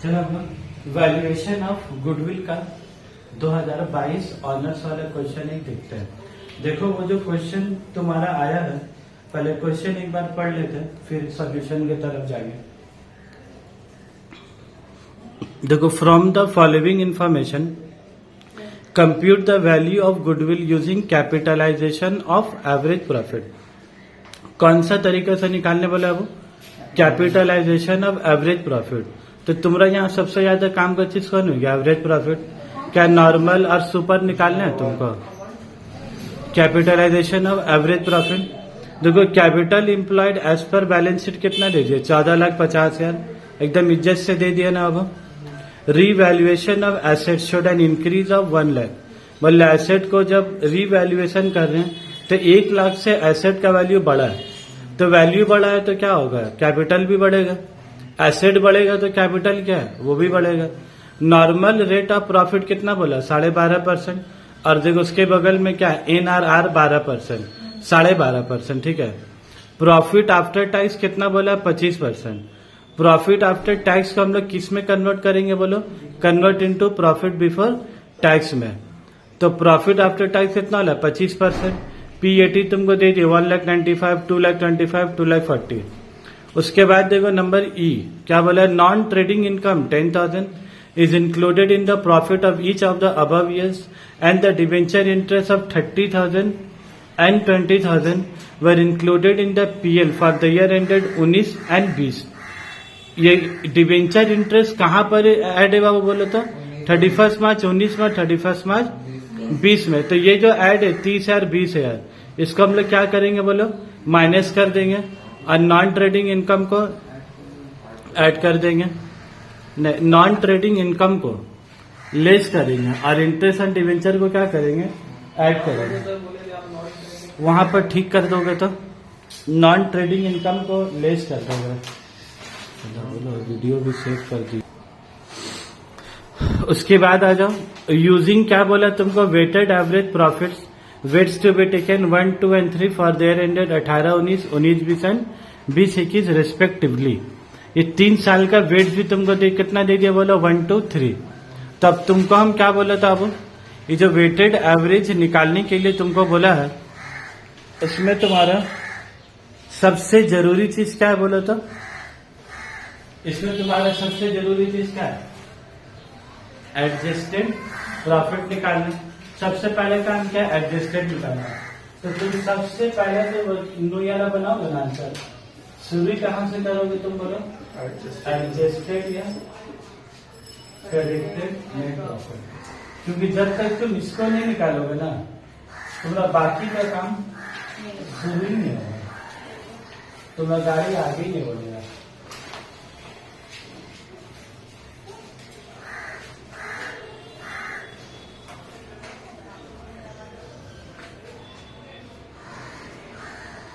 चलो हम valuation of goodwill का 2022 ऑनर्स वाला क्वेश्चन एक देखते हैं। देखो वो जो क्वेश्चन तुम्हारा आया है, पहले क्वेश्चन एक बार पढ़ लेते हैं, फिर सॉल्यूशन की तरफ जाएंगे। देखो, from the following information compute the value of goodwill using capitalisation of average profit. कौन सा तरीके से निकालने वाला है वो? Capitalisation of average profit. तो तुम्हारा यहाँ सबसे ज्यादा काम का चीज कौन हो गया? Average profit. क्या नॉर्मल और सुपर निकालना है तुमको? Capitalisation of average profit. देखो, कैपिटल इम्प्लॉयड एज पर बैलेंस शीट कितना दे दिया? 14,50,000। एकदम इज्जत से दे दिया ना। अब revaluation of asset showed an increase of 1 lakh. मतलब एसेट को जब रीवैल्यूएशन कर रहे हैं तो 1 लाख से एसेट का वैल्यू बढ़ा है, तो वैल्यू बढ़ा है तो क्या होगा? कैपिटल भी बढ़ेगा। एसेट बढ़ेगा तो कैपिटल क्या है? वो भी बढ़ेगा। नॉर्मल रेट ऑफ प्रॉफिट कितना बोला? 12.5%। और देखो उसके बगल में क्या है? NRR 12%, 12.5%। ठीक है। प्रॉफिट आफ्टर टैक्स कितना बोला? 25%। प्रॉफिट आफ्टर टैक्स को हम लोग किस में कन्वर्ट करेंगे बोलो? Convert into profit before tax में। तो प्रॉफिट आफ्टर टैक्स कितना होला? 25%। PAT तुमको दे दिए 1,95,000, 2,25,000, 2,40,000। उसके बाद देखो नंबर E क्या बोला? Non trading income 10,000 is included in the profit of each of the above years and the debenture interest of 30,000 and 20,000 were included in the PL for the year ended 19 and 20। ये debenture interest कहाँ पर add है बाबू बोलो तो? 31 मार्च 19 में, 31 मार्च 20 में। तो ये जो ऐड है 30,000 20,000, इसको हम लोग क्या करेंगे बोलो? माइनस कर देंगे और नॉन ट्रेडिंग इनकम को ऐड कर देंगे। नॉन ट्रेडिंग इनकम को लेस करेंगे और इंटरेस्ट एंड डिवेंचर को क्या करेंगे? ऐड करेंगे। वहां पर ठीक कर दोगे तो नॉन ट्रेडिंग इनकम को लेस कर दोगे। बोलो, वीडियो भी सेव कर दी। उसके बाद आ जाओ। यूजिंग क्या बोला तुमको? Weighted average profits weights to be taken 1, 2 and 3 for their ended 18, 19, 19, 20 and 20, 21 respectively. ये 3 साल का वेट भी तुमको कितना दे दिया बोलो? 1, 2, 3। तब तुमको हम क्या बोला था? अब ये जो वेटेड एवरेज निकालने के लिए तुमको बोला है, इसमें तुम्हारा सबसे जरूरी चीज क्या है बोलो तो? इसमें तुम्हारा सबसे जरूरी चीज क्या है? एडजस्टेड प्रॉफिट निकालना। सबसे पहले काम क्या है? एडजस्टेड निकालना। तो तुम सबसे पहले तो नुयाला बनाओगे ना आंसर। शुरू कहां से करोगे तुम बोलो? एडजस्टेड या प्रेडिक्टेड नेट प्रॉफिट। क्योंकि जब तक तुम इसको नहीं निकालोगे ना, तुम्हारा बाकी का काम शुरू ही नहीं होगा, तुम्हारा गाड़ी आगे ही नहीं बढ़ेगा।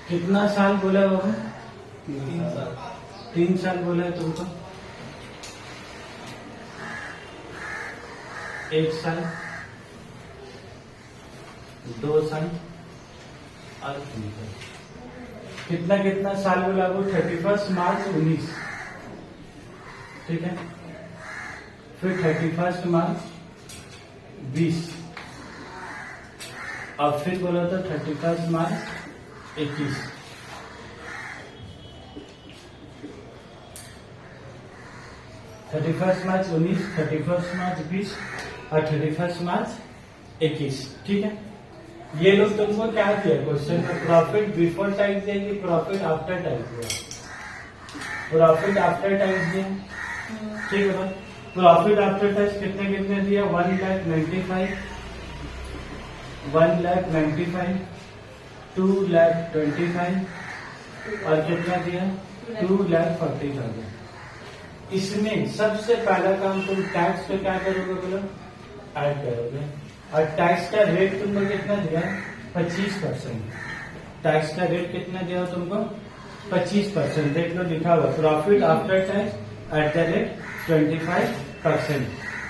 कितना साल बोला बाबू? 3 साल। 3 साल बोला है तुमको। 1 साल, 2 साल और 3 साल। कितना कितना साल बोला वो? 31 मार्च 19। ठीक है। फिर 31 मार्च 20 और फिर बोला था 31 मार्च 21। मार्च 19, 31 मार्च 20 और 31 मार्च 21। ठीक है। ये लोग तुमको क्या दिया क्वेश्चन में? प्रॉफिट बिफोर टैक्स दिया कि प्रॉफिट आफ्टर टैक्स दिया? प्रॉफिट आफ्टर टैक्स दिया। ठीक है। प्रॉफिट आफ्टर टैक्स कितने कितने दिया? 1,95,000, 1,95,000, 2,25,000 और कितना दिया? 2,40,000। इसमें सबसे पहला काम तुम टैक्स पे क्या करोगे बोलो? ऐड करोगे। और टैक्स का रेट तुमको कितना दिया? 25%। टैक्स का रेट कितना दिया तुमको? 25%। देख लो लिखा हुआ profit after tax at the rate 25%।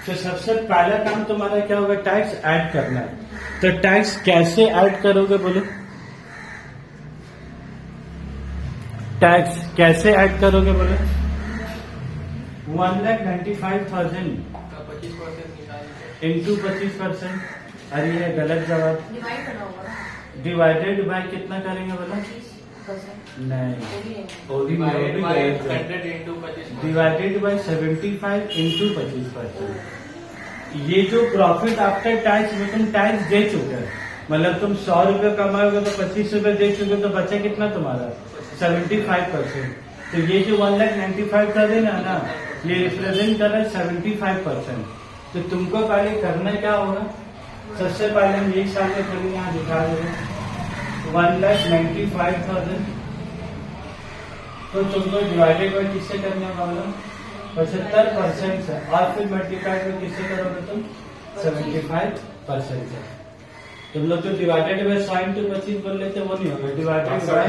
तो सबसे पहला काम तुम्हारा क्या होगा? टैक्स ऐड करना है। तो टैक्स कैसे ऐड करोगे बोलो? टैक्स कैसे ऐड करोगे बोलो? 1,95,000 का 25% निकाल इंटू 25%। अरे ये गलत जवाब। डिवाइड करना होगा ना। डिवाइडेड बाय कितना करेंगे बोला? 25%। नहीं, divided by 100 into 25%। Divided by 75 into 25%। ये जो प्रॉफिट आफ्टर टैक्स में तुम टैक्स दे चुके हैं, मतलब तुम 100 रुपये कमाओगे तो 25 रुपये दे चुके हो, तो बचे कितना तुम्हारा? 75%। तो ये जो 1,95,000 है ना, ये रिप्रेजेंट कर रहा है 75%। तो तुमको पहले करना क्या होगा? सबसे पहले हम एक साल में करेंगे, यहाँ दिखा देंगे 1,95,000 तो तुमको डिवाइडेड बाय किससे करने वाला? 75% से, और फिर मल्टीप्लाई में किससे करोगे तुम? 75% से। तुम लोग तो डिवाइडेड बाय 100 इंटू 25 बोल लेते, वो नहीं होगा। डिवाइडेड बाय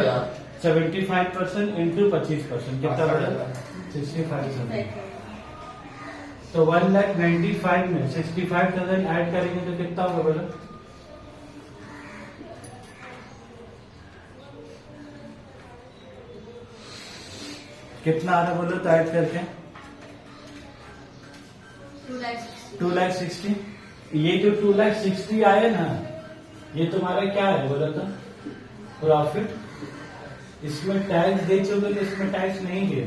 75% इंटू 25%, कितना बड़ा? 65,000। तो 1,95,000 में 65,000 ऐड करेंगे तो कितना होगा बोलो? कितना आ रहा बोलो तो ऐड करके? 2,60,000। ये जो 2,60,000 आए ना, ये तुम्हारा क्या है बोलो तो? प्रॉफिट। इसमें टैक्स दे चुके तो इसमें टैक्स नहीं दिए,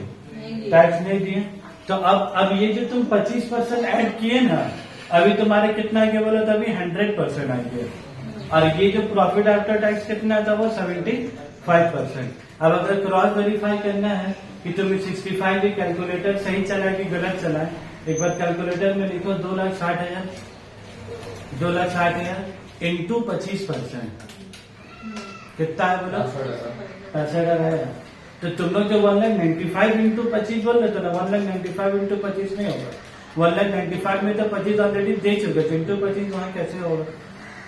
टैक्स नहीं दिए। तो अब ये जो तुम 25% ऐड किए ना, अभी तुम्हारे कितना आ गया बोलो तो? अभी 100% आ गया। और ये जो प्रॉफिट आफ्टर टैक्स कितना था वो 75%। अब अगर क्रॉस वेरीफाई करना है कि तुम्हें 65 भी कैलकुलेटर सही चला कि गलत चला है, एक बार कैलकुलेटर में लिखो 2,60,000 इंटू 25%, कितना है बोलो? 65,000 है। तो तुम लोग जो 1,95,000 इंटू 25 बोल रहे थे ना, 1,95,000 इंटू 25 नहीं होगा। 1,95,000 में तो 25 ऑलरेडी दे चुके, तो इंटू 25 वहां कैसे होगा?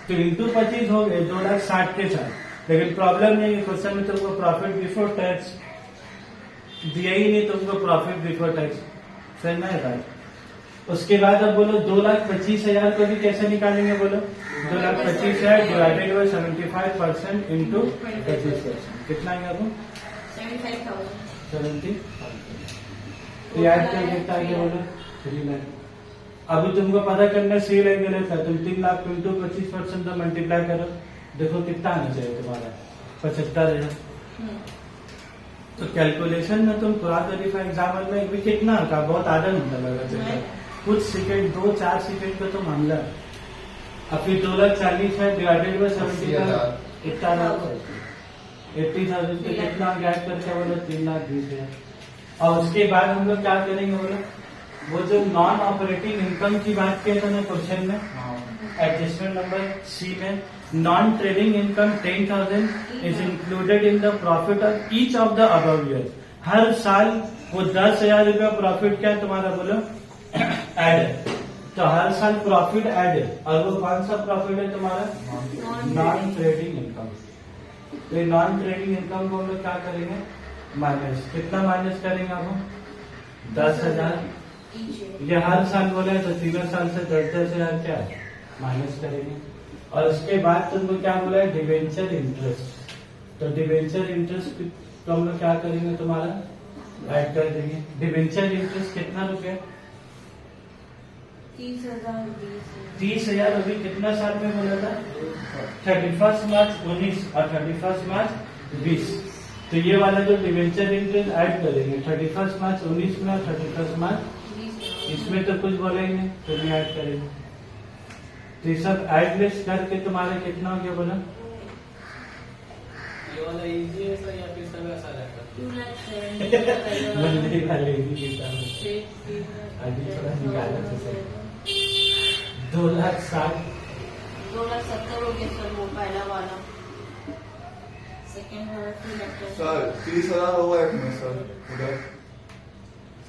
तो इंटू 25 हो गए 2,60,000 के साथ। लेकिन प्रॉब्लम ये है, क्वेश्चन में तुमको प्रॉफिट बिफोर टैक्स दिया ही नहीं, तुमको प्रॉफिट बिफोर टैक्स सही नहीं है। उसके बाद अब बोलो 2,25,000 को भी कैसे निकालेंगे बोलो? 2,25,000 डिवाइडेड बाई 75% इंटू 25%, कितना आएगा वो? 70। याद कर कितना आएगा बोलो? 3 लाख। अभी तुमको पता करना सही लग गया था, तुम 3 लाख इंटू 25% तो मल्टीप्लाई करो, देखो कितना आना चाहिए तुम्हारा? 75,000। तो कैलकुलेशन में तुम क्रॉस वेरीफाई एग्जाम में भी कितना होगा? बहुत आधा घंटा लगा, कुछ सेकंड, 2-4 सेकंड पे तो मामला। अब फिर 2,40,000 है डिवाइडेड बाई 75, कितना? 80,000 पे कितना ऐड करके बोलो? 3,20,000। और उसके बाद हम लोग क्या करेंगे बोलो? वो जो नॉन ऑपरेटिंग इनकम की बात किया था ना क्वेश्चन में, एडजस्टमेंट नंबर सी में, non trading income 10,000 is included in the profit of each of the above year. हर साल वो 10,000 रुपया प्रॉफिट क्या तुम्हारा बोलो? ऐड है। तो हर साल प्रॉफिट ऐड है, और वो कौन सा प्रॉफिट है तुम्हारा? Non trading income. तो नॉन ट्रेडिंग इनकम को हम लोग क्या करेंगे? माइनस। कितना माइनस करेंगे हम? 10,000। ये हर साल बोला है, तो 3 साल से 10,000 क्या है? माइनस करेंगे। और उसके बाद तुमको क्या बोला है? Debenture interest. तो डिवेंचर इंटरेस्ट तो हम लोग क्या करेंगे? तुम्हारा ऐड कर देंगे। डिवेंचर इंटरेस्ट कितना रुपया? 30,000। अभी कितना साल में बोला था? 31 मार्च 19 और 31 मार्च 20। तो ये वाला जो डिवेंचर इंटरेस्ट ऐड करेंगे 31 मार्च 19 में और 31 मार्च, इसमें तो कुछ बोलेंगे तो नहीं ऐड करेंगे। तो ये सब ऐड लिस्ट करके तुम्हारा कितना हो गया बोला? ये वाला इजी है सर या फिर सब ऐसा रहता है? मंदी वाले अभी थोड़ा निकाला था सर। 2,60,000। 2,70,000 हो गया सर, वो पहला वाला। सेकंड वाला 3,00,000 सर 30,000 होगा इसमें सर उधर।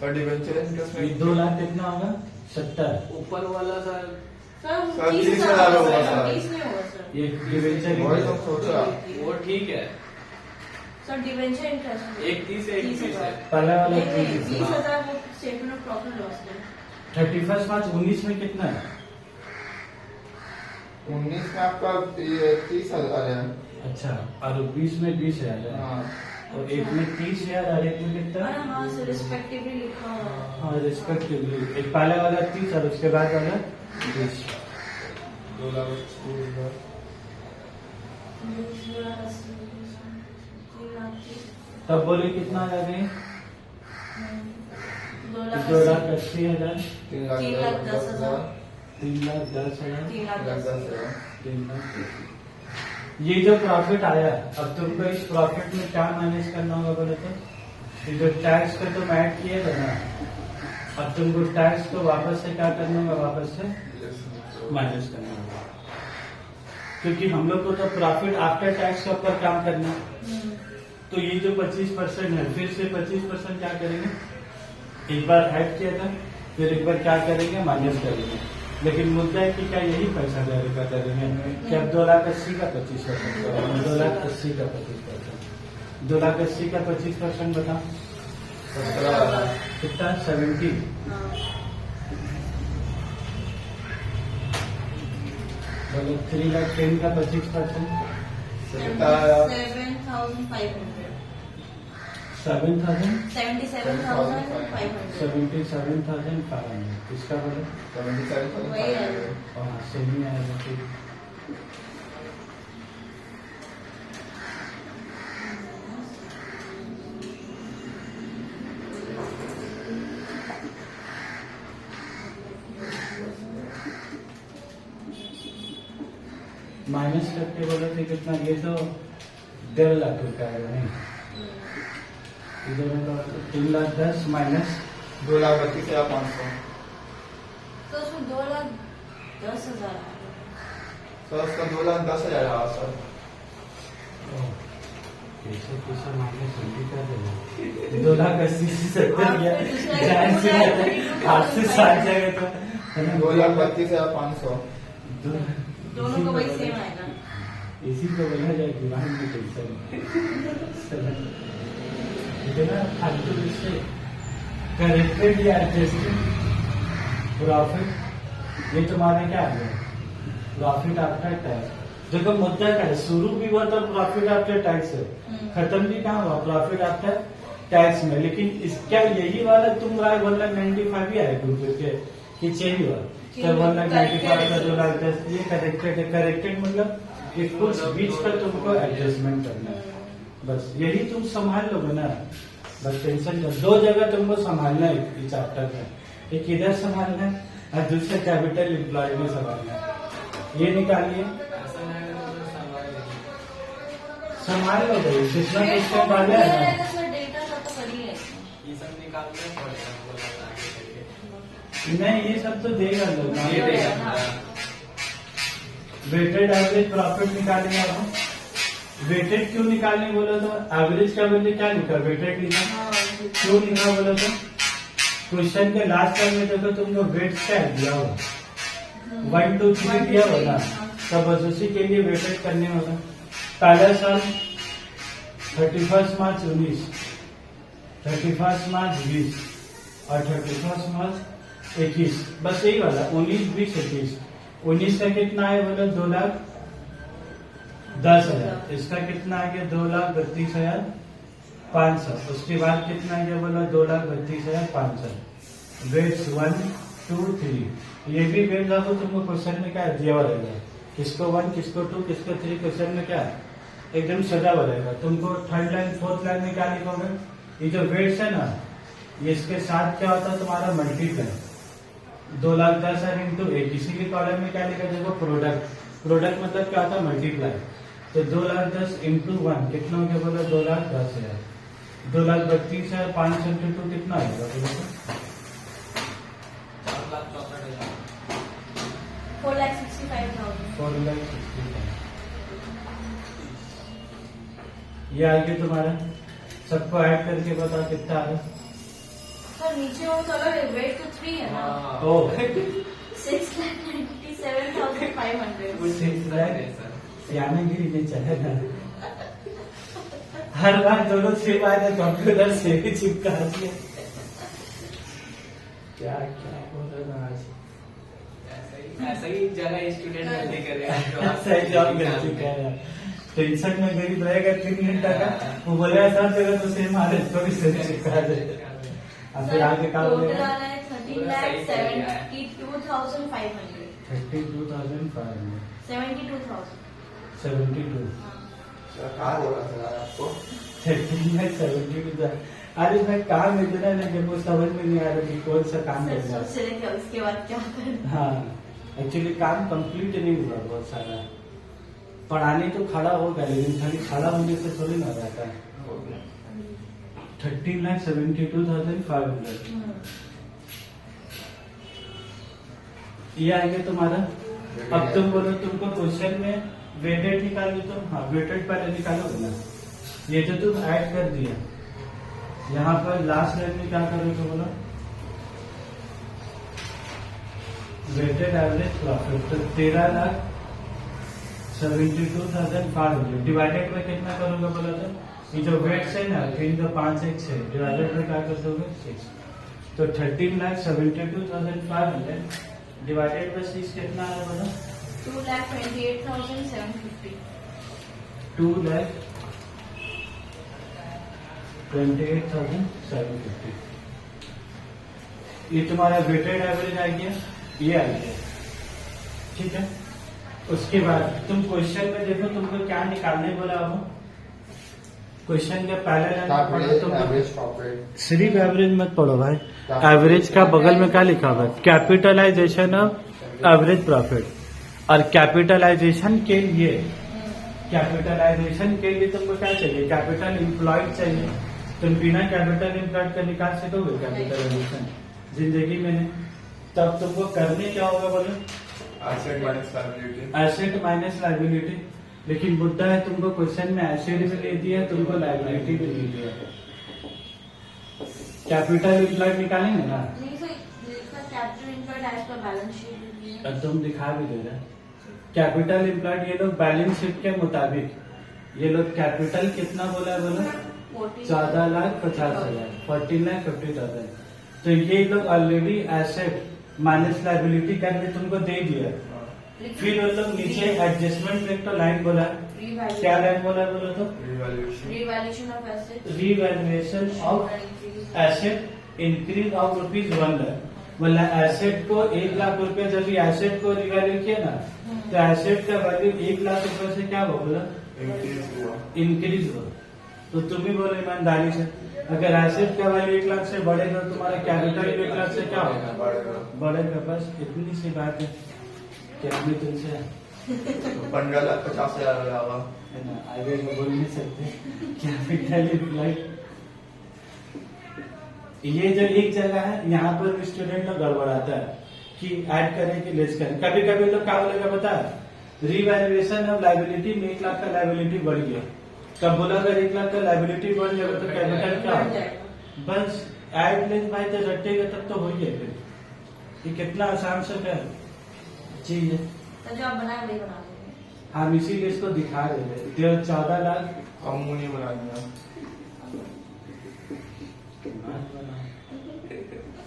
सर डिवेंचर इंटरेस्ट में 2 लाख कितना होगा? 70। ऊपर वाला सर सर 30,000 होगा सर। 30 नहीं होगा सर। ये डिवेंचर वही तो इंटरेस्ट सोचा। वो ठीक है, सर डिवेंचर इंटरेस्ट एक 30 है, एक 30 है। पहला वाला 30,000 वो स्टेटमेंट ऑफ प्रॉफिट लॉस है। 31 मार्च 19 में कितना है? 19 में आपका ये 30,000 है। अच्छा, और 20 में 20,000 है। हाँ और एक में 30,000 और एक में कितना? हाँ सर, रिस्पेक्टिवली लिखा हुआ है। और रिस्पेक्टिवली एक पहले वाला 30 और उसके बाद वाला 20। 2,80,000। तब बोले कितना आ जाएंगे? 2,80,000, 3,10,000, 3,10,000, 3,10,000। 3,10,000। ये जो प्रॉफिट आया, अब तुमको इस प्रॉफिट में क्या मैनेज करना होगा बोले तो? ये जो टैक्स को तुम ऐड किए थे ना, अब तुमको टैक्स को वापस से क्या करना होगा? वापस से माइनस करना होगा, क्योंकि हम लोग को तो प्रॉफिट आफ्टर टैक्स के ऊपर काम करना है। तो ये जो 25% है, फिर से 25% क्या करेंगे? एक बार ऐड किया था, फिर एक बार क्या करेंगे? माइनस करेंगे। लेकिन मुद्दा है कि क्या यही पैसा जारी का करेंगे? क्या 2,80,000 का 25% करेंगे? 2,80,000 का 25%, 2,80,000 का 25% बताओ 17,000। कितना? 70। बोलो 3,10,000 का 25%, 17,000। 7,500। 7,000, 77,500। 77,500। इसका बोलो 77,500। हाँ सही आएगा। ठीक, माइनस करके बोलो कि कितना? ये तो 1.5 लाख रुपया आएगा नहीं? इधर में तो 3,10,000 माइनस 2,32,500। तो उसमें 2,10,000 आ गया। सर उसका 2,10,000 आया सर। कैसे माइनस कर देगा? 2,80,000 से 70 गया, जाहिर सी बात है 8 से 7 जाएगा तो 2,32,500। दोनों को वही सेम आएगा। इसी को बोला जाए दिमाग में टेंशन इतना फालतू से करेक्टेड या एडजस्टेड प्रॉफिट। ये तुम्हारा क्या आ गया? Profit after tax. देखो मुद्दा क्या है, शुरू भी हुआ तो प्रॉफिट आफ्टर टैक्स है, खत्म भी कहाँ हुआ? प्रॉफिट आफ्टर टैक्स में। लेकिन इसका यही वाला तुम रहा 1,95,000 ही आए ग्रुप के कि चाहिए हुआ तो 1,95,000 का 2,10,000 ये करेक्टेड है। करेक्टेड मतलब ये कुछ बीच का तुमको एडजस्टमेंट करना है, बस यही तुम संभाल लोगे ना। बस टेंशन कर, 2 जगह तुमको संभालना है इस चैप्टर में, एक इधर संभालना है और दूसरा कैपिटल एम्प्लॉय में संभालना है। ये निकालिए, संभाल लो भाई, जितना किसका डाला है ना। डेटा का तो करिए। ये सब निकालना पड़ेगा। नहीं ये सब तो देगा लोग, ये देगा। वेटेड एवरेज प्रॉफिट निकालेंगे हम। वेटेड क्यों निकालने बोला तो? एवरेज का बदले क्या लिखा? वेटेड लिखा। क्यों लिखा बोला तो? क्वेश्चन के लास्ट टाइम में देखो तुमको वेट्स क्या दिया होगा, 1 2 3 दिया होगा, तब बस उसी के लिए वेटेड करने होगा। पहला साल 31 मार्च 19, 31 मार्च 20 और 31 मार्च 21, बस यही वाला 19 20 21। 19 का कितना है बोलो? 2,10,000। इसका कितना आ गया? 2,32,500। उसके बाद कितना आ गया बोलो? 2,32,500। वेट्स 1 2 3, ये भी वेट आपको तुमको क्वेश्चन में क्या दिया हुआ रहेगा, किसको 1 किसको 2 किसको 3, क्वेश्चन में क्या एकदम सजा हुआ रहेगा। तुमको 3rd लाइन 4th लाइन में क्या लिखोगे? ये जो वेट्स है ना, ये इसके साथ क्या होता है तुम्हारा? Multiply 2,10,000 into 1। इसी के कॉलम में क्या लिखा? देखो प्रोडक्ट, प्रोडक्ट मतलब क्या होता है? मल्टीप्लाई। तो 2,10,000 इंटू 1 कितना हो गया बोलो? 2,10,000। 2,32,500 इंटू 2 कितना आएगा बोलो? 4,65,000। 4,65,000। ये आ गया तुम्हारा। सबको ऐड करके बताओ कितना आ रहा है? सर नीचे वो तो अलग वेट तो 3 है ना। ओ 6,97,500। 6 लाख यानागिरी में चलेगा। हर बार दोनों सेम आए थे, कंप्यूटर से भी चिपका दिया। क्या क्या बोल रहा आज? ऐसा ही जगह स्टूडेंट गलती करेगा। सही जॉब कर चुका है। टेंशन में गरीब रहेगा 3 घंटा का, वो बोलेगा 7 जगह तो सेम आ रहे, तो भी सही चिपका दे। और फिर आगे क्या टोटल बोलेगा? आना है 13,72,500 32,500 72,000 72 सर कहाँ हो रहा था आपको 13,72,000 अरे भाई काम इतना है ना कि मुझे समझ में नहीं आ रहा कि कौन सा काम सर करना सोच रहे थे उसके बाद क्या करना। हाँ एक्चुअली काम कंप्लीट नहीं हुआ बहुत सारा पढ़ाने तो खड़ा होगा लेकिन खाली खड़ा होने से थोड़ी ना रहता है 13,72,500 ये आएगा तुम्हारा। अब तुम बोलो तुमको क्वेश्चन में वेटेड निकालो तुम हाँ वेटेड पहले निकालो ना ये तो तुम ऐड कर दिया यहाँ पर लास्ट लाइन में क्या करोगे बोलो वेटेड एवरेज प्रॉफिट तो 13,72,500 डिवाइडेड में कितना करोगे बोला था ये जो वेट्स है ना 3.56 है डिवाइडेड में क्या कर दोगे 6 तो 13,72,500 डिवाइडेड बाय 6 कितना है बोला 2,28,750 2,28,750 ये तुम्हारा वेटेड एवरेज आ गया ये आ गया ठीक है। उसके बाद तुम क्वेश्चन में देखो तुमको क्या निकालने बोला हो क्वेश्चन का पहला लाइन पढ़ो तुम एवरेज प्रॉफिट सिर्फ एवरेज मत पढ़ो भाई एवरेज का बगल में क्या लिखा हुआ है कैपिटलाइजेशन ऑफ एवरेज प्रॉफिट और कैपिटलाइजेशन के लिए तुमको क्या चाहिए कैपिटल इम्प्लॉयड चाहिए तुम बिना कैपिटल इम्प्लॉयड का निकाल सकोगे कैपिटलाइजेशन जिंदगी में नहीं तब तुमको करने क्या होगा बोलो एसेट माइनस लाइबिलिटी लेकिन मुद्दा है तुमको क्वेश्चन में एसेट भी ले दिया तुमको लाइबिलिटी भी ले दिया कैपिटल इम्प्लॉयड निकालेंगे ना नहीं सर कैपिटल इनकर्ड एज पर बैलेंस शीट अब तुम दिखा भी दे रहे कैपिटल इम्प्लॉयड ये लोग बैलेंस शीट के मुताबिक ये लोग कैपिटल कितना बोला है बोलो 14,50,000 14,50,000 तो ये लोग ऑलरेडी एसेट माइनस लाइबिलिटी करके तुमको दे दिया फिर वो लोग नीचे एडजस्टमेंट में तो लाइन बोला क्या लाइन बोला बोलो तो revaluation of asset revaluation of asset increase of ₹1 lakh मतलब एसेट को 1 लाख रुपए जब भी एसेट को रिवैल्यू किया ना तो एसेट का वैल्यू 1 लाख रुपए से क्या हुआ बोला इंक्रीज हुआ तो तुम ही बोलो ईमानदारी से अगर एसेट का वैल्यू 1 लाख से बढ़ेगा तो तुम्हारा कैपिटल 1 लाख से क्या होगा बढ़ेगा बस इतनी सी बात है कि हमें तुमसे 15,50,000 होगा है ना आगे को बोल नहीं सकते कैपिटल इम्प्लॉयड ये जो एक जगह है यहाँ पर स्टूडेंट लोग गड़बड़ाता है कि ऐड करें कि लेस करें कभी कभी लोग क्या बोलेगा पता है रिवैल्यूएशन ऑफ लाइबिलिटी में 1 लाख का लाइबिलिटी बढ़ गया तब बोला अगर 1 लाख का लाइबिलिटी बढ़ जाएगा तो कैपिटल क्या होगा बस ऐड लेस भाई तो रटेगा तब तो हो गया फिर ये कितना आसान से है चीज है तो जो आप बनाए वही बना देंगे हम इसीलिए इसको दिखा रहे थे 14 लाख हम नहीं बना दिया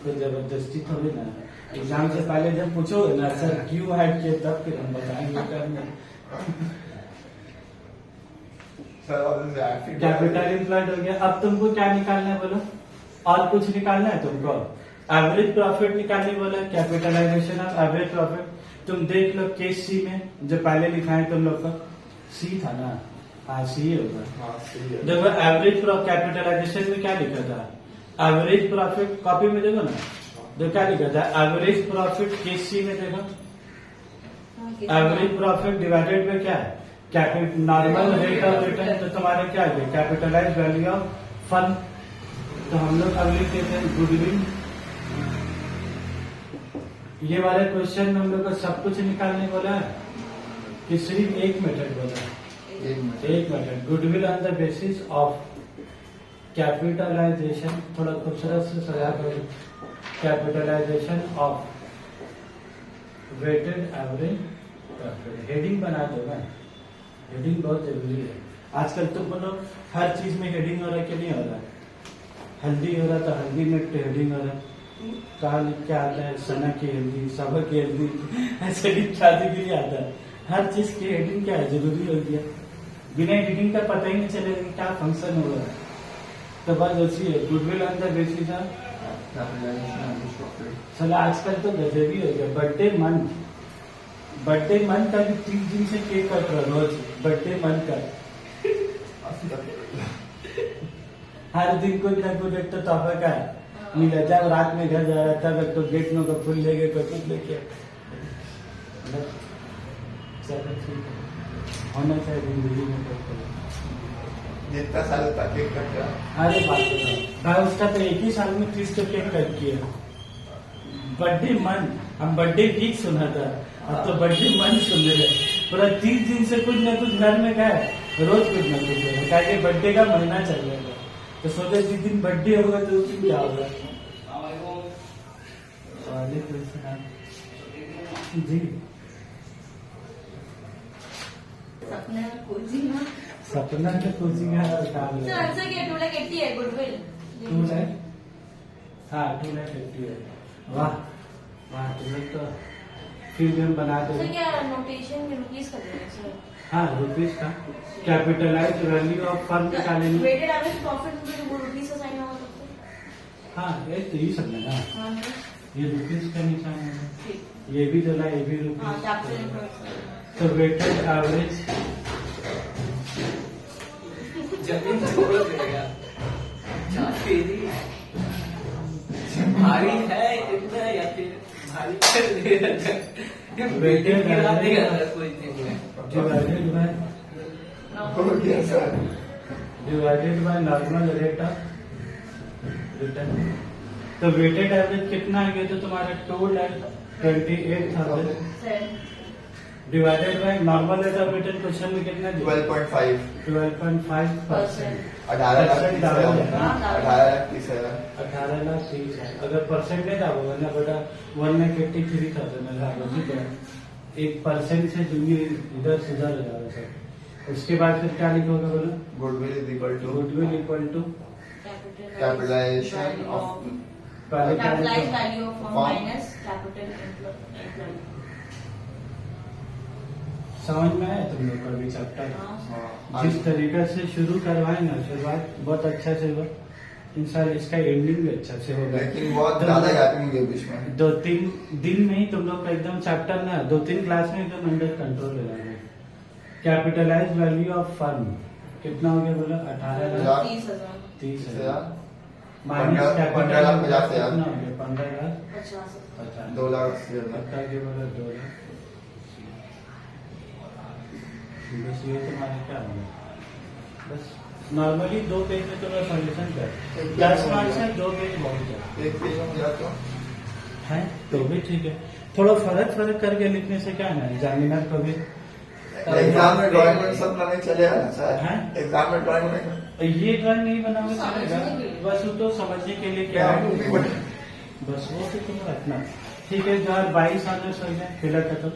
कोई जबरदस्ती थोड़ी ना एग्जाम से पहले जब पूछोगे ना सर क्यों ऐड किए तब फिर हम बताएंगे करने कैपिटल इम्प्लॉयड हो गया अब तुमको क्या निकालना है बोलो और कुछ निकालना है तुमको एवरेज प्रॉफिट निकालने बोला कैपिटलाइजेशन ऑफ एवरेज प्रॉफिट तुम देख लो केस सी में जो पहले लिखा है तुम लोग का सी था ना हाँ सी होगा देखो एवरेज कैपिटलाइजेशन में क्या लिखा था एवरेज प्रॉफिट कॉपी में देखो ना जो क्या लिखा था एवरेज प्रॉफिट केस सी में देखो एवरेज प्रॉफिट डिवाइडेड में क्या है नॉर्मल रेट ऑफ रिटर्न तो तुम्हारे क्या है कैपिटलाइज वैल्यू ऑफ फंड तो हम लोग अब लिख देते हैं गुडविल ये वाले क्वेश्चन में हम लोग को सब कुछ निकालने बोला है कि सिर्फ एक मेथड बोला है एक method goodwill on the basis of capitalisation थोड़ा खूबसूरत से सजा करो capitalisation of weighted average profit heading बना दो ना हेडिंग बहुत जरूरी है आजकल तो बोलो हर चीज में हेडिंग हो रहा है कि नहीं हो रहा है हल्दी हो रहा तो हल्दी में हेडिंग हो रहा है काल क्या आता है सना की हल्दी सबक की हल्दी ऐसे शादी के लिए आता है हर चीज की हेडिंग क्या है जरूरी हो गया बिना हेडिंग का पता ही नहीं चलेगा कि क्या फंक्शन हो रहा है तो बात ऐसी है goodwill on the basis of चलो आजकल तो गजब ही हो गया। बर्थडे मंथ अभी 30 दिन से केक कट रहा रोज। बर्थडे मंथ का हर दिन कुछ ना कुछ एक तो तोहफा का मिला। जब रात में घर जा रहा था तब एक तो गेट में को फूल लेके कुछ लेके चलो ठीक है, होना चाहिए जिंदगी में तो। जितना साल तक केक कट रहा। अरे बात रे, भाई उसका तो एक ही साल में 30 तो केक कट किया। बर्थडे मंथ, हम बर्थडे वीक सुना था, अब तो बर्थडे मंथ सुन रहे हैं। पूरा 30 दिन से कुछ ना कुछ घर में क्या है, रोज कुछ ना कुछ है। क्या कि बर्थडे का महीना चल रहा है, तो सोचे जिस दिन बर्थडे होगा तो उस दिन क्या होगा। वालेकुम सलाम जी। सपना कोजिंग सपना के कोचिंग है काम सर आंसर क्या 2 लाख 80 है गुडविल 2 लाख, हाँ 2 लाख 80 है। वाह वाह, तुम लोग तो फिर हम बना दो। सर क्या नोटेशन में रुपीस कर देंगे सर। हाँ रुपीज का कैपिटलाइज वैल्यू ऑफ फर्म निकालेंगे। वेटेड एवरेज प्रॉफिट में वो रुपीस का साइन होगा तो हाँ ये तो ही सब है ना, हां ये रुपीज का निशान है, ठीक। ये भी डला, ये भी हां रुपीज। कैपिटल एम्प्लॉयज तो वेटेड एवरेज जमीन से बोल देगा क्या तेरी भारी है इतना या फिर भारी कर देगा। वेटेड गिरा देगा एवरेज कोई चीज में। डिवाइडेड बाय हो गया sir. Divided by normal rate of return. तो वेटेड एवरेज कितना आ गया? तो तुम्हारा 2,28,000 sir divided by normal rate of return. Question में कितना दिया? 12.5 12.5%। 18 लाख 30 डालो हजार। ना। 18 लाख 30 हजार। 18 लाख 30 है। अगर परसेंट नहीं डालोगे ना बेटा 1,83,000 डालो, ठीक है। 1% से दुनिया इधर सुधर हो जाएगा सर। उसके बाद फिर क्या लिखोगे बोलो? Goodwill is equal to goodwill equal to capitalisation of capitalised value of firm Firm. Minus capital employ. समझ में आया तुम लोग का भी चैप्टर? हां जिस तरीके से शुरू करवाए ना, शुरुआत बहुत अच्छा से हुआ, इंशाल्लाह इसका एंडिंग भी अच्छा से होगा। लेकिन बहुत ज्यादा गैपिंग है बीच में। 2-3 दिन में ही तुम लोग का एकदम चैप्टर ना 2-3 क्लास में एकदम अंडर कंट्रोल हो जाएगा। कैपिटलाइज वैल्यू ऑफ फर्म कितना हो गया बोला? 18 लाख 30,000 30 हजार। हजार माइनस 15 लाख 50 हजार। कितना हो गया? 15 लाख 50 50। 2 लाख 80 हजार। पक्का के बोला 2 लाख। बस ये तुम्हारा क्या होगा? बस नॉर्मली 2 पेज में तुम्हारा सॉल्यूशन कर 10 मार्क्स है, 2 पेज बहुत है। एक पेज में जाता हूँ। है तो भी ठीक है। थोड़ा फर्क करके लिखने से क्या है ना, एग्जामिनर को भी एग्जाम में ड्राइंग में सब बनाने चलेगा ना सर। हैं? एग्जाम में ड्राइंग में ये ड्राइंग नहीं बनाओगे चलेगा, समझने के लिए। बस वो तो समझने के लिए क्या क्या टूपी बने। बस वो तो तुम रखना। ठीक है, 2022 आना सही है, फिलहाल का तो